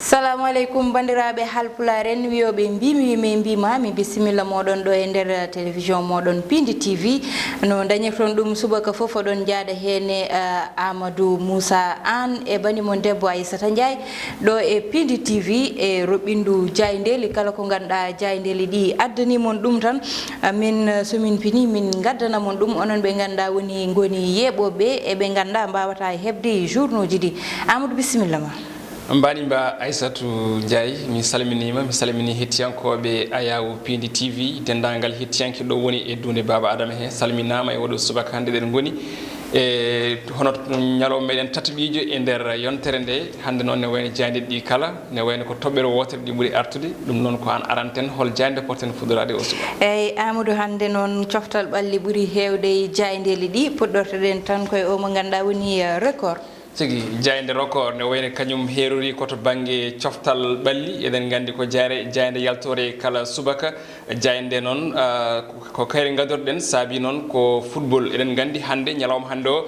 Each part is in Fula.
Assalamu alaikum bandiraɓe halpularen wiyoɓe mbima mi bisimilla moɗon ɗo e nder télévision moɗon Pindi TV no dañirton ɗum subaka foof oɗon jaada hene Amadou Moussa Anne e banimon debbo Aissata Ndiaye ɗo e Pindi TV e roɓindu Diaydeli kala ko ganduɗa Diaydeli ɗi addanimon ɗum tan min somin pini min gaddanamon ɗum onon ɓe ganduɗa woni goni yeɓoɓe e ɓe ganduɗa mbawata hebde journaux ji ɗi. Amadou bisimilla ma. Mbani mba Aissatou Ndiaye mi salmini hettiyankoɓe Ayawu Pindi TV dendagal hettiyanke ɗo woni e dunde Baba Adama he salminama e oɗo subaka hande ɗen goni e hono ñalawma meɗen tataɓijo e nder yontere nde hande noon ne wayno jayde ɗi kala ne wayno ko toɓɓere wotere ɗi ɓuuri artude ɗum noon ko an aranten hol jayde porten fudorade o subaka. Eyyi Amadou hande noon coftal ɓalli ɓuuri hewde e jaydeli ɗi puɗɗortoɗen tan koye o mo ganduɗa woni record. tigi jayde record ne wayno kañum herori koto banggue coftal ɓalli eɗen gandi ko jayde yaltore kala subaka jayde noon ko kayre gadorɗen saabi noon ko football eɗen gandi hande ñalawma hande o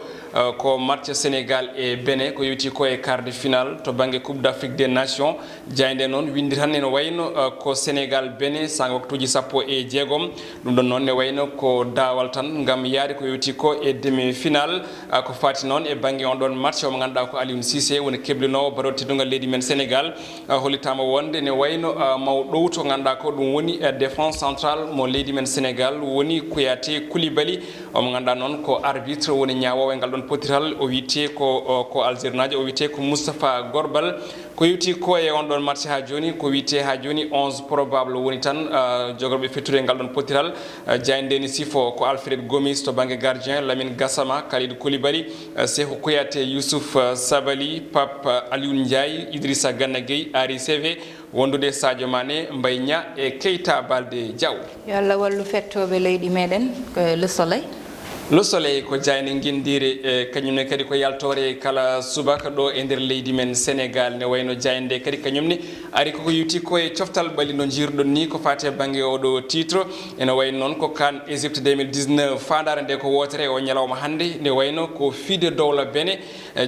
ko match Sénégal e Bénin ko yewti ko e quart de finale to banggue Coupe d'Afrique des Nations jayde noon windi tan ne wayno ko Sénégal Bénin sang waktuji 16 ɗum ɗon noon ne wayno ko dawal tan gam yaade ko yewti ko e demi finale ko fati noon e banggue on ɗon match o mo ganduɗa ko Aliou Cissé woni keblinowo baroɗo teddugal leydi men Sénégal hollitama wonde ne wayno mawɗo to ganduɗa ko ɗum woni défense centrale mo leydi men Sénégal woni Kouyaté Koulibaly o mo ganduɗa noon ko arbitre woni ñawowo e ngal ɗon potiral o wiite ko algérnajo o wiite ko Moustapha Gorbal ko yewti ko e on ɗon match ha joni ko wiite ha joni 11 probable woni tan jogorɓe fettude ngal ɗon potiral jayndeni sifo ko Alfred Gomis to banggue gardien Lamine Gassama Kalidou Koulibaly Sékou Kouyaté Youssouf Sabali Pape Aliou Ndiaye Idrissa Gana Gueye Ari Seve wondude Sadio Mané Mbaye Nia e Keita Balde Diaw. Yo Allah wallu fettoɓe leydi meɗen Le Soleil. Le Soleil ko jayne guindiri e kañumne kadi ko yaltore kala subaka ɗo e nder leydi men Sénégal ne wayno jayde kadi kañumne ari koko yuti koye coftal ɓalli no jirɗon ni ko fati e banggue oɗo titre ene wayno noon ko CAN Égypte 2019 fandare nde ko wotere o ñalawma hande ne wayno ko fiide dowla Bénin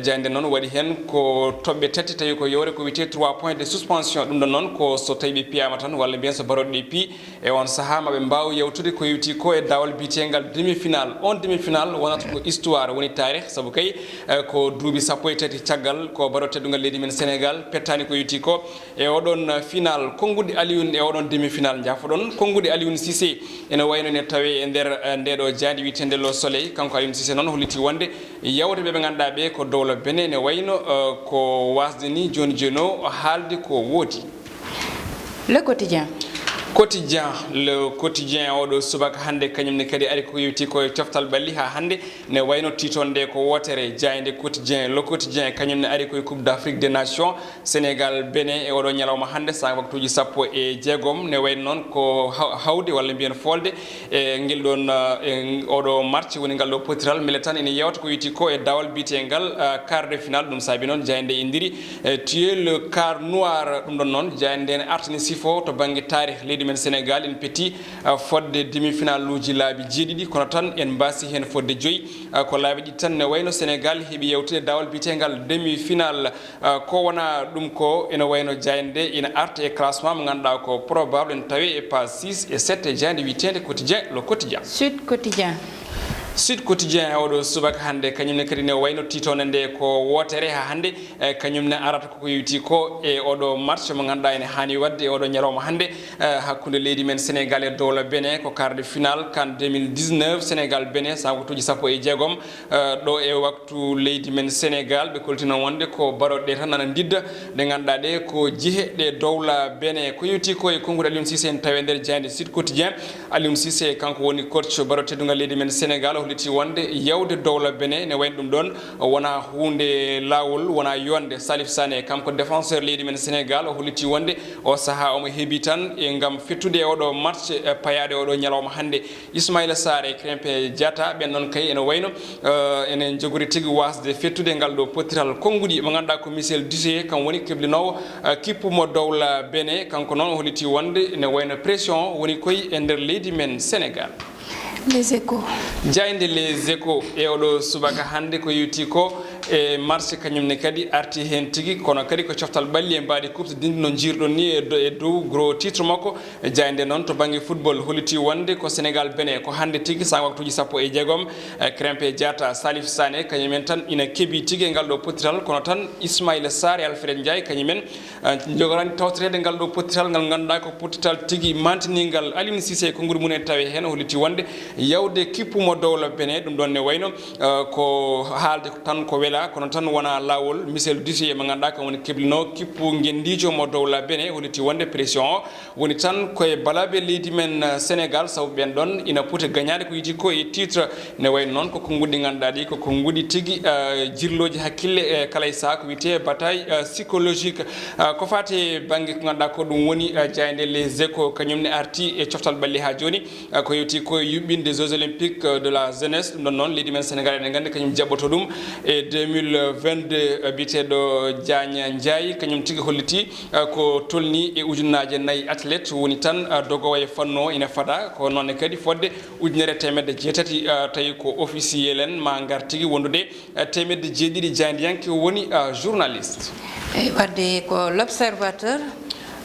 jayde noon waɗi hen ko toɓɓe tati tawi ko yowre ko wiyete 3 points de suspension ɗum ɗon noon ko so tawi ɓe piyama tan walla mbiyen so baroɗe pi e on saaha maɓe mbaw yewtude ko yewti ko e dawal bitegal demi final on demi final wonata ko histoire woni tarikh saabu kay ko duuɓi 13 caggal ko baroɗo teddugal leydi men Sénégal pettani ko yewti ko e oɗon final kongude Alioune e oɗon demi final jafoɗon kongude Aliou Cissé ene wayno ne tawe e nder ndeɗo jandi witende Le Soleil kanko Aliou Cissé noon holliti wonde yawde ɓe ganduɗa ɓe ko dowla Bénin ne wayno ko wasde ni joni o haalde ko woodi. Le Quotidien. Le quotidien oɗo subaka hande kañumne kadi ari ko yewti koye coftal ɓalli ha hande ne wayno titonde ko wotere jayde quotidien Le Quotidien kañumne ari koye Coupe d'Afrique des Nations Sénégal Bénin e oɗo ñalawma hande sa waktuji 16 ne wayno noon ko hawde walla mbiyen folde e ngel ɗon oɗo match woni ngal ɗo potiral mele tan ene yewta ko yewti ko e dawal bitegal quart de finale ɗum saabi noon jayde indiri tué le quart noir ɗum ɗon noon jayde ne artani sifo to banggue tarikh leydi men Sénégal en petit fodde demi-finale uji laabi jeeɗiɗi kono tan en mbasi hen fodde joyi ko laabi ɗi tan ne wayno Sénégal heeɓi yewtude dawal bitegal demi-finale ko wona ɗum ko ene wayno jayde ina arta e classement mo ganduɗa ko probable en tawi e page 6 et 7 e jayde witede quotidien Le Quotidien. Sud Quotidien oɗo subaka hande kañumne kadi ne wayno titone nde ko wotere ha hande kañumne arata koko yewti ko e oɗo match mo ganduɗa ene hani wadde e oɗo ñalawma hande hakkude leydi men Sénégal e dowla Bénin ko quart de finale CAN 2019 Sénégal Bénin sa waktuji 16 ɗo e waktu leydi men Sénégal ɓe koltino wonde ko baroɗe tan nana didda ɗe ganduɗa ɗe ko jeehe ɗe dowla Bénin ko yewti ko e kongude Aliou Cissé en tawi nder jayde Sud Quotidien Aliou Cissé kanko woni coach baroɗo teddugal leydi men Sénégal holliti wonde yawde dowla Bénin ne wayno ɗum ɗon wona hunde lawol wona yonde Salif Sané kanko défenseur leydi men Sénégal holliti wonde o saaha omo heeɓi tan e gam fettude e oɗo match payade oɗo ñalawma hande Ismaïla Sarr e Krépin Diatta ɓen noon kay ene wayno ene jogori tigui wasde fettude ngal ɗo potiral konngudi mo ganduɗa ko Michel Dusé kam woni keblinowo kippumo dowla Bénin kanko noon holliti wonde ne wayno pression woni koye e nder leydi men Sénégal. Les Échos. Jayde Les Échos e oɗo subaka hande ko yewti ko e marché kañumne kadi arti hen tigi kono kadi ko coftal balli e mbaɗi coupe dindi no jirɗon ni e dow gros titre makko jayde noon to banggue football holiti wonde ko Sénégal Bénin ko hande tigi sa waktuji 16 Krépin Diatta Salif Sané kañumen tan ina keeɓi tigi e ngal ɗo pottital kono tan Ismaïla Sarr e Alfred Ndiaye kañumen jogorani tawtorede ngal ɗo pottital ngal ganduɗa ko pottital tigi mantinigal Aliou Cissé ko guuri mumen tawi hen holiti wonde yawde kippumo dowla Bénin ɗum ɗon ne wayno ko haalde tan ko wela kono tan wona lawol Michel Dussi mo ganduɗa ko woni keblino kippu gendijo mo dowla Bénin holiti wonde pression o woni tan koye balaɓe leydi men Sénégal sabu ɓen ɗon ina poti gagnade ko yiti ko e titre ne wayno noon koko guɗɗi ganduɗa ɗi koko guɗi tigui jirloji hakkille e kala e saaha ko wiyete bataille psychologique ko fati banggue ko ganduɗa ko ɗum woni jayde les échos kañumne arti e coftal balli ha joni ko yewti ko yuɓɓinde jeux olympiques de la jeunesse ɗum ɗon noon leydi men Sénégal eɗen gandi kañum jaɓɓoto ɗum e 2022 biteɗo Diagne Ndiaye kañum tigui holliti ko tolni e ujunnaje 4 athlète woni tan dogowa e fanno ina fada ko noonne kadi fodde ujunere temedde jeetati tawi ko officiel en ma gar tigui wondude temedde jeeɗiɗi jandiyanke woni journaliste wadde ko l'observateur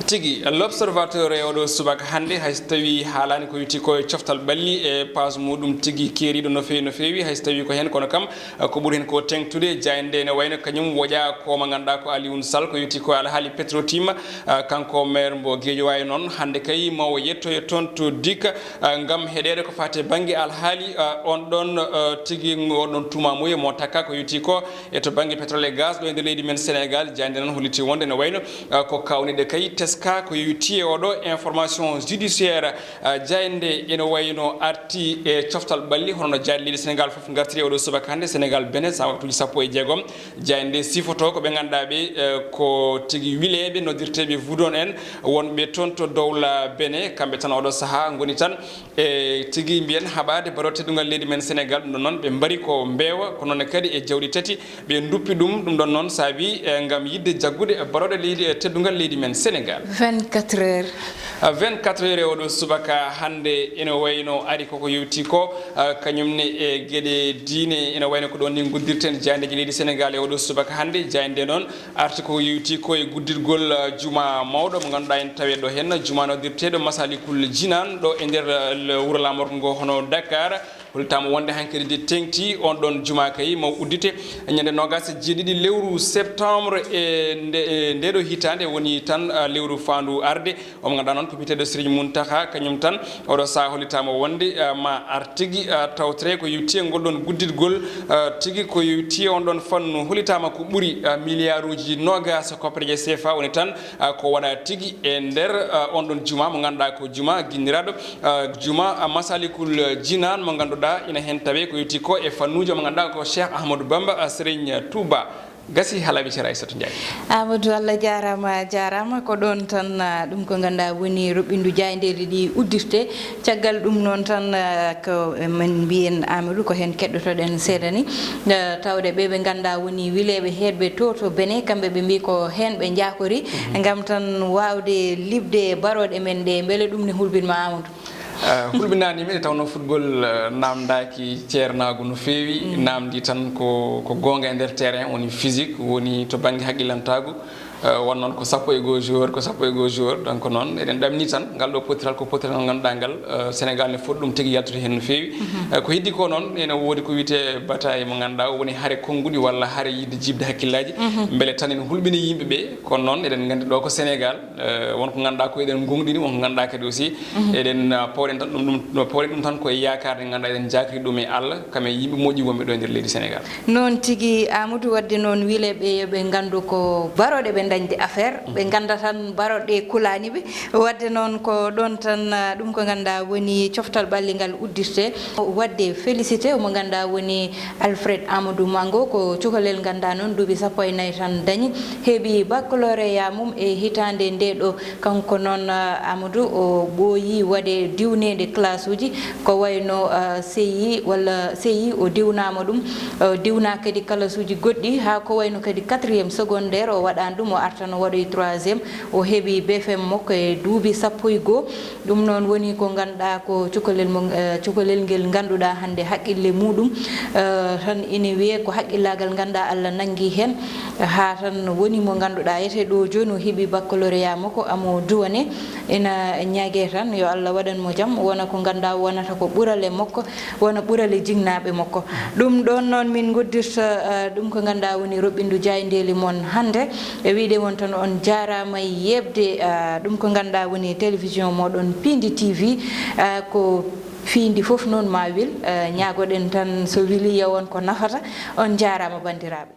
tigi l'observateur e oɗo subaka hande hayso tawi haalani ko witi koye coftal balli e page muɗum tigi keeriɗo no fewi hayso tawi ko hen kono kam ko ɓuuri hen ko tengtude jayde ne wayno kañum woƴa ko mo ganduɗa ko Alioune Sall ko witi ko alhaali Petro-Tim kanko maire mbo Guédiawaye noon hande kay mawo yettoye toon to dikka gam heɗede ko fate banggue alhaali on ɗon tigi oɗon tumamuye mo takka ko witi ko e to banggue pétrole et gaz ɗo e nder leydi men Sénégal jayde noon holliti wonde ne wayno ko kawniɗe kay teska ko yuti e oɗo information judiciaire jayde ene wayno arti e coftal balli hono jaadi leydi Sénégal foof gartiri oɗo subaka hande Sénégal Bénin sa waktuji 16 jayde sifoto ko ɓe ganduɗa ɓe ko tigui wileɓe noddirteɓe vudon en wonɓe toon to dowla Bénin kamɓe tan oɗo saaha goni tan e tigui mbiyen haɓade baroteɗugal leydi men Sénégal ɗum ɗon noon ɓe mbari ko mbewa ko noon kadi e jawɗi tati ɓe duppi ɗum ɗum ɗon noon saabi gam yidde jaggude baroɗe leydi teddugal leydi men Sénégal 24 heures 24 heures e oɗo subaka hande ene wayno ari koko yewti ko kañumne e gueɗe diine ene wayno ko ɗon ni guddirten jayndeji leydi Sénégal e oɗo subaka hande jayde noon arti ko yewti ko e guddirgol juma mawɗo mo ganduɗa en tawe ɗo hen juma noddirteɗo Masalikul Jinan ɗo e nder wuuro lamorgo ngo hono Dakar holtama wonde hankkadi de tengti on ɗon juma kay mo uddite ñande nogas jeeɗiɗi lewru septembre e ndeɗo hitande woni tan lewru fandu arde omo ganduɗa noon ko biteɗo Serigne Mountakha kañum tan oɗo saha hollitama wonde ma ar tigui tawtre ko yewti e ngol ɗon guddidgol tigui ko yewti on ɗon fannu hollitama ko ɓuuri milliard uji nogas koppeje CFA woni tan ko waɗa tigui e nder on ɗon juma mo ganduɗa ko juma guinniraɗo juma Masalikul Jinan mo ganduɗa ina hen tawe ko yewti ko e fannuji mo ganduɗa ko Cheikh Ahmadou Bamba Serigne Touba gasi halaɓe cera Aissatou Ndiaye Amadou Allah jarama ko ɗon tan ɗum ko ganduɗa woni roɓɓindu jayderi ɗi uddirte caggal ɗum noon tan ko min mbiyen Amadou ko hen keɗɗotoɗen seeɗa ni tawde ɓe ganduɗa woni wileɓe heedɓe to Bénin kamɓe ɓe mbi ko hen ɓe jakori gam tan wawde libde baroɗe men ɗe beele ɗum ne hulɓinma Amadou hulɓinani min tawno football namdaki ceernagu no fewi namdi tan ko gonga e nder terrain woni physique woni to banggue haqillantagu won noon ko 11 joueur ko 11 joueur donc noon eɗen ɗamni tan ngal ɗo potiral ko potiral ganduɗa ngal Sénégal ne footi ɗum tigui yaltude hen no fewi ko heddi ko noon ene woodi ko wiyete bataille mo ganduɗa woni haare konngudi walla haare yidde jibde hakkillaji beele tan en hulɓini yimɓeɓe kono noon eɗen gandi ɗo ko Sénégal wonko ganduɗa ko eɗen gonɗini wonko ganduɗa kadi aussi eɗen pawɗen tan ɗum pawɗen ɗum tan koye yakarde ganduɗa eɗen jakri ɗum e Allah kam e yimɓe moƴƴi wonɓe ɗo e nder leydi Sénégal noon tigui Amadou wadde noon wiileɓe yoɓe gandu ko baroɗe ɓe dañde affaire ɓe ganda tan baroɗe kulani ɓe wadde noon ko ɗon tan ɗum ko ganduɗa woni coftal ɓalligal uddirte wadde félicité omo ganduɗa woni Alfred Amadou Mango ko cukalel ganduɗa noon duuɓi 14 tan dañi heeɓi baccalauréat mum e hitande ndeɗo kanko noon Amadou o ɓooyi waɗe diwnede classe uji ko wayno CI walla CI o diwnama ɗum diwna kadi classe uji goɗɗi ha ko wayno kadi 4e secondaire o waɗani ɗum artano waɗoy 3e o heɓi BFM makko e duuɓi 11 ɗum noon woni ko ganduɗa ko cukalel ngel ganduɗa hande haqqille muɗum tan ina wiye ko haqqillagal ganduɗa Allah nangi hen ha tan woni mo ganduɗa yete ɗo joni o heeɓi baccalauréat makko amo duwane ina ñaague tan yo Allah waɗan mo jaam wona ko ganduɗa wonata ko ɓurale makko wona ɓurale jignaɓe makko ɗum ɗon noon min goddirta ɗum ko ganduɗa woni roɓɓindu jayndeli moon hande e wiide won tan on jarama yebde ɗum ko ganduɗa woni télévision moɗon Pindi TV ko fiindi fof noon ma wil ñaagoɗen tan so wili yewon ko nafata on jarama bandiraɓe